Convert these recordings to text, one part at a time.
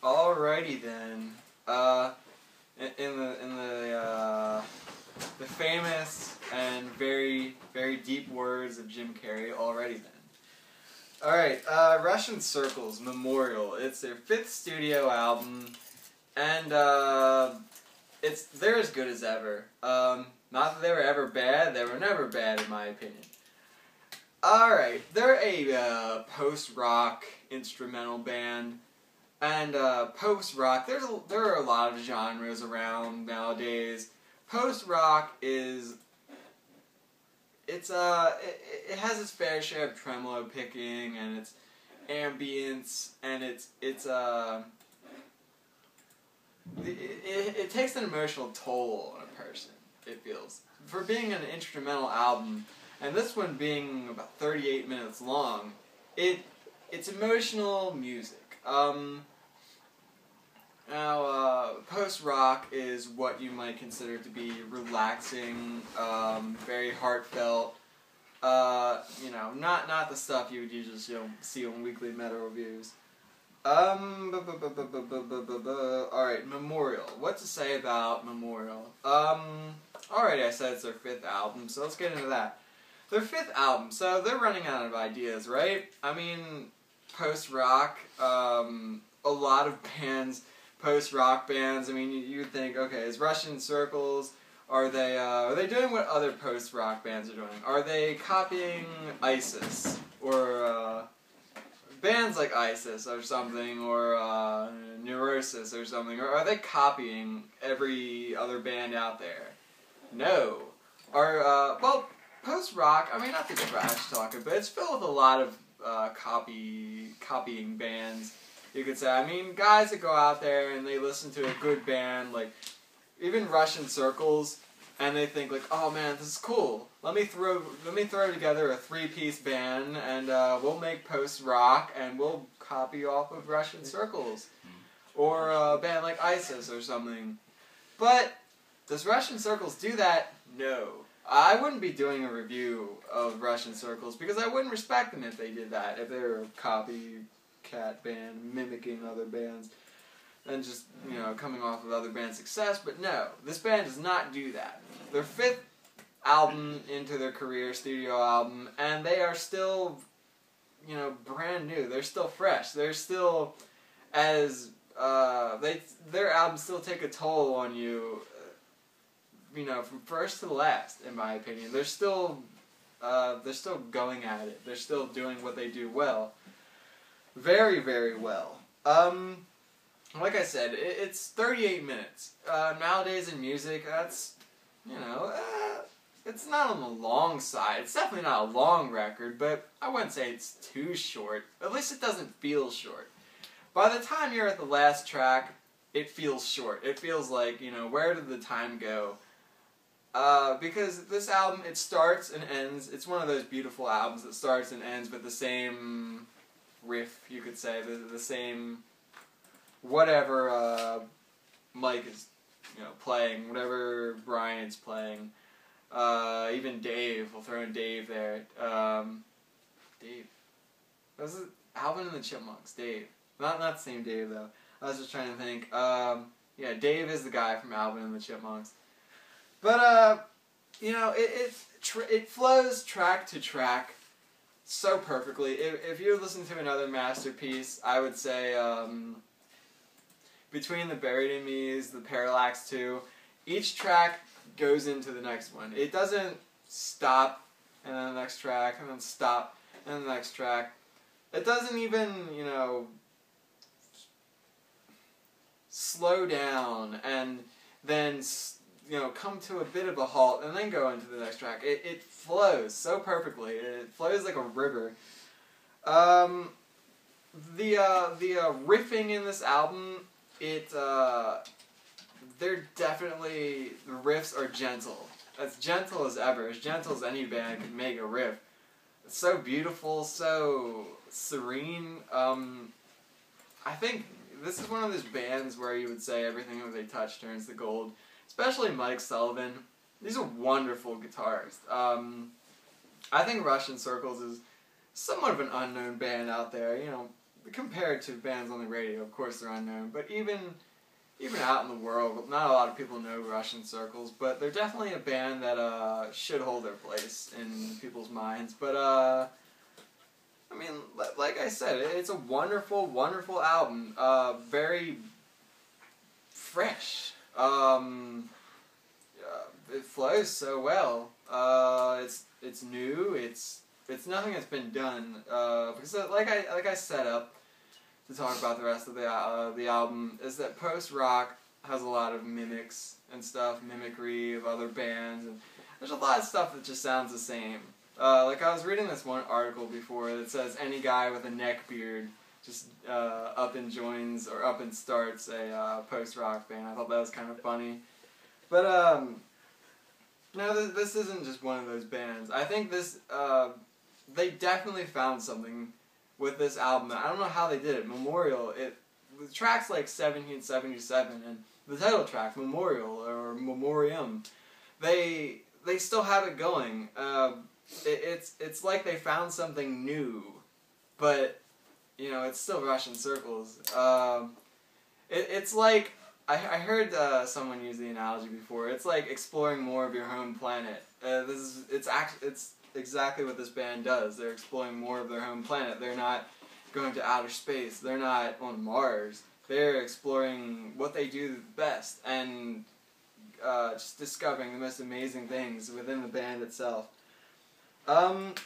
Alrighty then. In the famous and very deep words of Jim Carrey. Alrighty then. Alright, Russian Circles, Memorial. It's their 5th studio album, and they're as good as ever. Not that they were ever bad, they were never bad in my opinion. Alright, they're a post-rock instrumental band, and post-rock, there are a lot of genres around nowadays. Post-rock is... it has its fair share of tremolo picking and its ambience, and it takes an emotional toll on a person, it feels. For being an instrumental album, and this one being about 38 minutes long, it's emotional music. Now, post-rock is what you might consider to be relaxing, very heartfelt, not the stuff you would usually see on weekly metal reviews. Alright, Memorial. What to say about Memorial? Already I said it's their 5th album, so let's get into that. Their 5th album, so they're running out of ideas, right? I mean, post-rock, a lot of bands, post-rock bands, I mean, you would think, okay, is Russian Circles, are they doing what other post-rock bands are doing? Are they copying ISIS, or, bands like ISIS or something, or, Neurosis or something, or are they copying every other band out there? No. Well, post-rock, I mean, not to trash talk it, but it's filled with a lot of, copying bands, you could say. I mean, guys that go out there and they listen to a good band, like, even Russian Circles, and they think, like, oh man, this is cool. Let me throw together a 3-piece band, and we'll make post-rock, and we'll copy off of Russian Circles. Or a band like ISIS or something. But, does Russian Circles do that? No. I wouldn't be doing a review of Russian Circles, because I wouldn't respect them if they did that, if they were a copycat band, mimicking other bands, and just, coming off of other bands' success. But no, this band does not do that. Their 5th album into their career, studio album, and they are still, brand new. They're still fresh. They're still as, their albums still take a toll on you, from first to last, in my opinion. They're still going at it. They're still doing what they do well. Very, very well. Like I said, it's 38 minutes. Nowadays in music, that's, it's not on the long side. It's definitely not a long record, but I wouldn't say it's too short. At least it doesn't feel short. By the time you're at the last track, it feels short. It feels like, where did the time go? Because this album, it starts and ends. It's one of those beautiful albums that starts and ends with the same riff, you could say, the same whatever Mike is, playing, whatever Brian's playing. Even Dave, we'll throw in Dave there. Dave. Was it Alvin and the Chipmunks? Dave. Not the same Dave though. I was just trying to think. Yeah, Dave is the guy from Alvin and the Chipmunks. But it flows track to track so perfectly. If you listen to another masterpiece, I would say Between the Buried in Me's, the Parallax 2, each track goes into the next one. It doesn't stop, and then the next track, and then stop, and then the next track. It doesn't even, slow down, and then, come to a bit of a halt, and then go into the next track. It flows so perfectly. It flows like a river. The riffing in this album, they're definitely, the riffs are gentle. As gentle as ever, as gentle as any band could make a riff. It's so beautiful, so serene. I think this is one of those bands where you would say everything that they touch turns to gold. Especially Mike Sullivan. He's a wonderful guitarist. I think Russian Circles is somewhat of an unknown band out there. compared to bands on the radio, of course they're unknown, but even out in the world, not a lot of people know Russian Circles, but they're definitely a band that should hold their place in people's minds. But I mean, like I said, it's a wonderful, wonderful album. Very fresh. It flows so well. It's new. It's nothing that's been done. Because like I set up to talk about the rest of the album, is that post-rock has a lot of mimics and stuff, mimicry of other bands, and there's a lot of stuff that just sounds the same. Like I was reading this one article before that says any guy with a neck beard just up and joins or up and starts a post-rock band. I thought that was kind of funny. But no, this isn't just one of those bands. I think this they definitely found something with this album. I don't know how they did it. Memorial, the track's like 1777, and the title track, Memorial or Memoriam, they still have it going. It's like they found something new, but you know, it's still Russian Circles. It's like I heard someone use the analogy before. It's like exploring more of your home planet. It's exactly what this band does. They're exploring more of their home planet. They're not going to outer space. They're not on Mars. They're exploring what they do best and just discovering the most amazing things within the band itself. I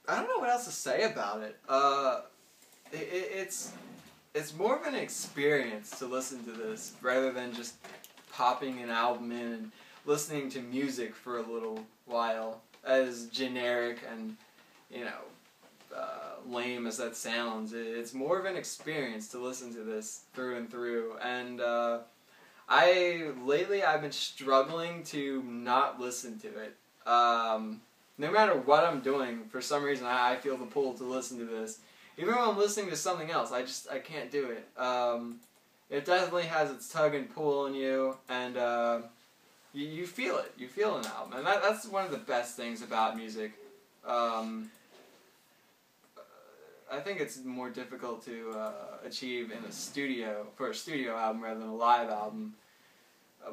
don't know what else to say about it. It's more of an experience to listen to this rather than just popping an album in and listening to music for a little while. As generic and, you know, lame as that sounds, it's more of an experience to listen to this through and through. And lately I've been struggling to not listen to it. No matter what I'm doing, for some reason I feel the pull to listen to this. Even when I'm listening to something else, I can't do it. It definitely has its tug and pull on you, and you feel it. You feel an album, and that's one of the best things about music. I think it's more difficult to achieve in a studio album rather than a live album.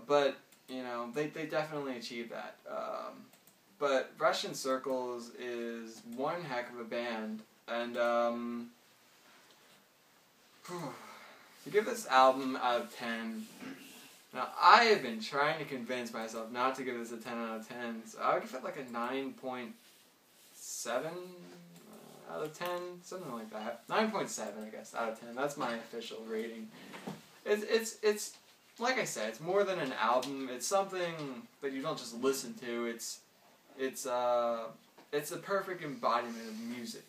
But you know, they definitely achieve that. But Russian Circles is one heck of a band, and to give this album out of 10. Now, I have been trying to convince myself not to give this a 10 out of 10, so I would give it like a 9.7 out of 10, something like that. 9.7, I guess, out of 10. That's my official rating. It's like I said, it's more than an album. It's something that you don't just listen to. It's a perfect embodiment of music.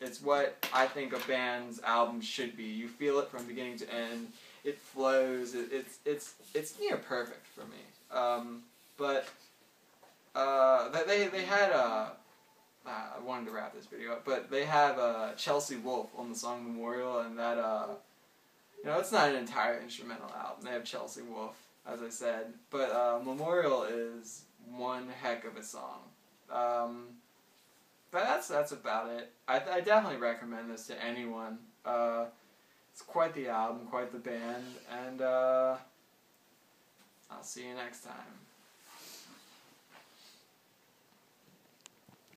It's what I think a band's album should be. You feel it from beginning to end. It flows. It's near perfect for me. But they had I wanted to wrap this video up, but they have Chelsea Wolfe on the song Memorial, and that you know, it's not an entire instrumental album. They have Chelsea Wolfe, as I said, but Memorial is one heck of a song. But that's about it. I definitely recommend this to anyone. It's quite the album, quite the band, and I'll see you next time.